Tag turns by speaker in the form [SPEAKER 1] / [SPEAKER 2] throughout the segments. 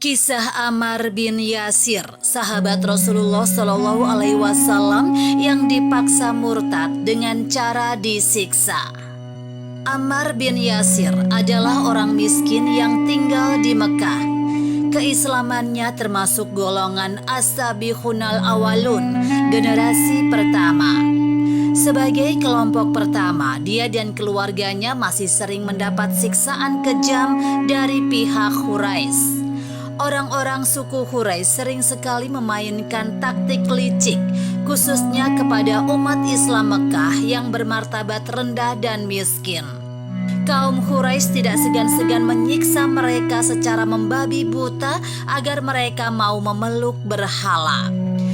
[SPEAKER 1] Kisah Ammar bin Yasir, sahabat Rasulullah Shallallahu Alaihi Wasallam yang dipaksa murtad dengan cara disiksa. Ammar bin Yasir adalah orang miskin yang tinggal di Mekah. Keislamannya termasuk golongan as-sabiqunal awalun, generasi pertama. Sebagai kelompok pertama, dia dan keluarganya masih sering mendapat siksaan kejam dari pihak Quraisy. Orang-orang suku Quraisy sering sekali memainkan taktik licik, khususnya kepada umat Islam Mekah yang bermartabat rendah dan miskin. Kaum Quraisy tidak segan-segan menyiksa mereka secara membabi buta agar mereka mau memeluk berhala.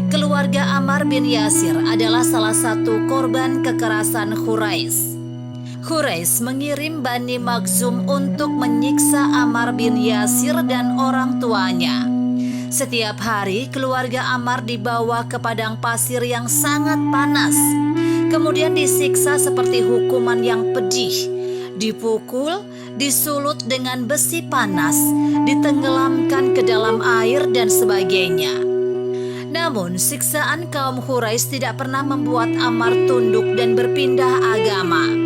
[SPEAKER 1] Keluarga Ammar bin Yasir adalah salah satu korban kekerasan Quraisy. Quraisy mengirim Bani Makhzum untuk menyiksa Ammar bin Yasir dan orang tuanya. Setiap hari keluarga Ammar dibawa ke padang pasir yang sangat panas, kemudian disiksa seperti hukuman yang pedih, dipukul, disulut dengan besi panas, ditenggelamkan ke dalam air dan sebagainya. Namun siksaan kaum Quraisy tidak pernah membuat Ammar tunduk dan berpindah agama.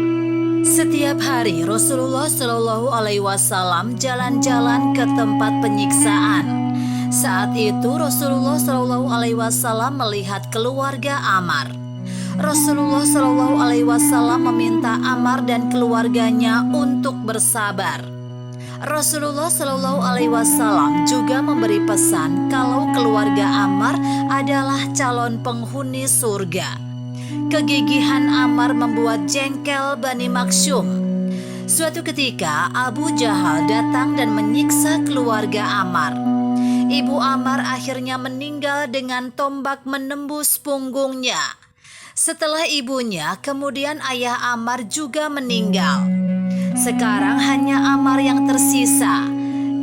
[SPEAKER 1] Setiap hari Rasulullah Shallallahu Alaihi Wasallam jalan-jalan ke tempat penyiksaan. Saat itu Rasulullah Shallallahu Alaihi Wasallam melihat keluarga Ammar. Rasulullah Shallallahu Alaihi Wasallam meminta Ammar dan keluarganya untuk bersabar. Rasulullah Shallallahu Alaihi Wasallam juga memberi pesan kalau keluarga Ammar adalah calon penghuni surga. Kegigihan Ammar membuat jengkel Bani Makhzum. Suatu ketika Abu Jahal datang dan menyiksa keluarga Ammar. Ibu Ammar akhirnya meninggal dengan tombak menembus punggungnya. Setelah ibunya, kemudian ayah Ammar juga meninggal. Sekarang hanya Ammar yang tersisa.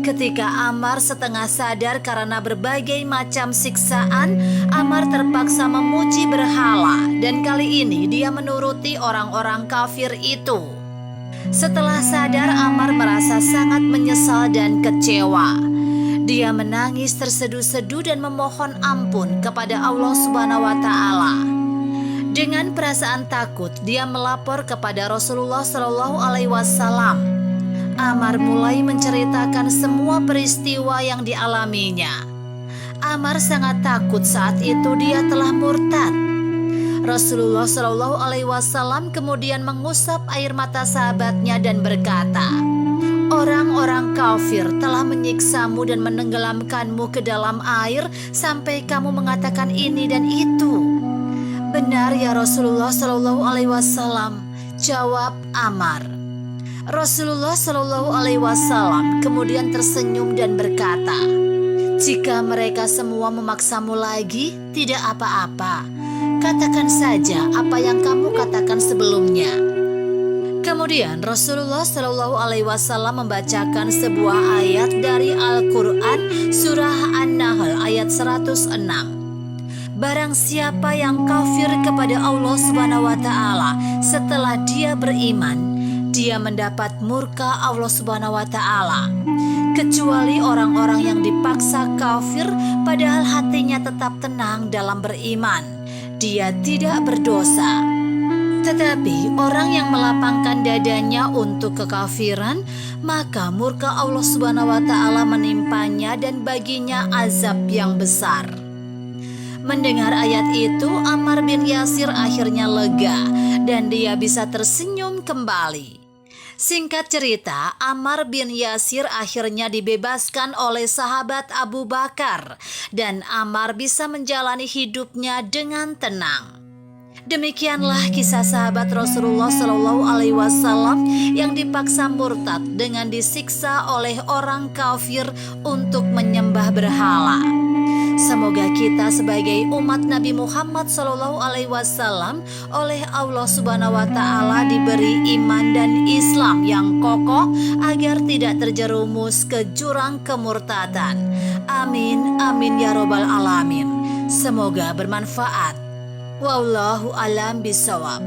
[SPEAKER 1] Ketika Ammar setengah sadar karena berbagai macam siksaan, Ammar terpaksa memuji berhala dan kali ini dia menuruti orang-orang kafir itu. Setelah sadar, Ammar merasa sangat menyesal dan kecewa. Dia menangis terseduh-seduh dan memohon ampun kepada Allah Subhanahu wa Ta'ala. Dengan perasaan takut, dia melapor kepada Rasulullah Shallallahu Alaihi Wasallam. Ammar mulai menceritakan semua peristiwa yang dialaminya. Ammar sangat takut saat itu dia telah murtad. Rasulullah Shallallahu Alaihi Wasallam kemudian mengusap air mata sahabatnya dan berkata, "Orang-orang kafir telah menyiksamu dan menenggelamkanmu ke dalam air sampai kamu mengatakan ini dan itu." "Benar ya Rasulullah Shallallahu Alaihi Wasallam," jawab Ammar. Rasulullah Shallallahu Alaihi Wasallam kemudian tersenyum dan berkata, "Jika mereka semua memaksamu lagi, tidak apa-apa. Katakan saja apa yang kamu katakan sebelumnya." Kemudian Rasulullah Shallallahu Alaihi Wasallam membacakan sebuah ayat dari Al-Quran surah An-Nahl ayat 106. "Barang siapa yang kafir kepada Allah Subhanahu wa Ta'ala setelah dia beriman, dia mendapat murka Allah Subhanahu wa Ta'ala. Kecuali orang-orang yang dipaksa kafir padahal hatinya tetap tenang dalam beriman, dia tidak berdosa. Tetapi orang yang melapangkan dadanya untuk kekafiran, maka murka Allah Subhanahu wa Ta'ala menimpanya dan baginya azab yang besar." Mendengar ayat itu, Ammar bin Yasir akhirnya lega dan dia bisa tersenyum kembali. Singkat cerita, Ammar bin Yasir akhirnya dibebaskan oleh sahabat Abu Bakar dan Ammar bisa menjalani hidupnya dengan tenang. Demikianlah kisah sahabat Rasulullah Shallallahu Alaihi Wasallam yang dipaksa murtad dengan disiksa oleh orang kafir untuk menyembah berhala. Semoga kita sebagai umat Nabi Muhammad Shallallahu Alaihi Wasallam oleh Allah Subhanahu wa Ta'ala diberi iman dan Islam yang kokoh agar tidak terjerumus ke jurang kemurtadan. Amin, amin ya robbal alamin. Semoga bermanfaat. Wallahu a'lam bishawab.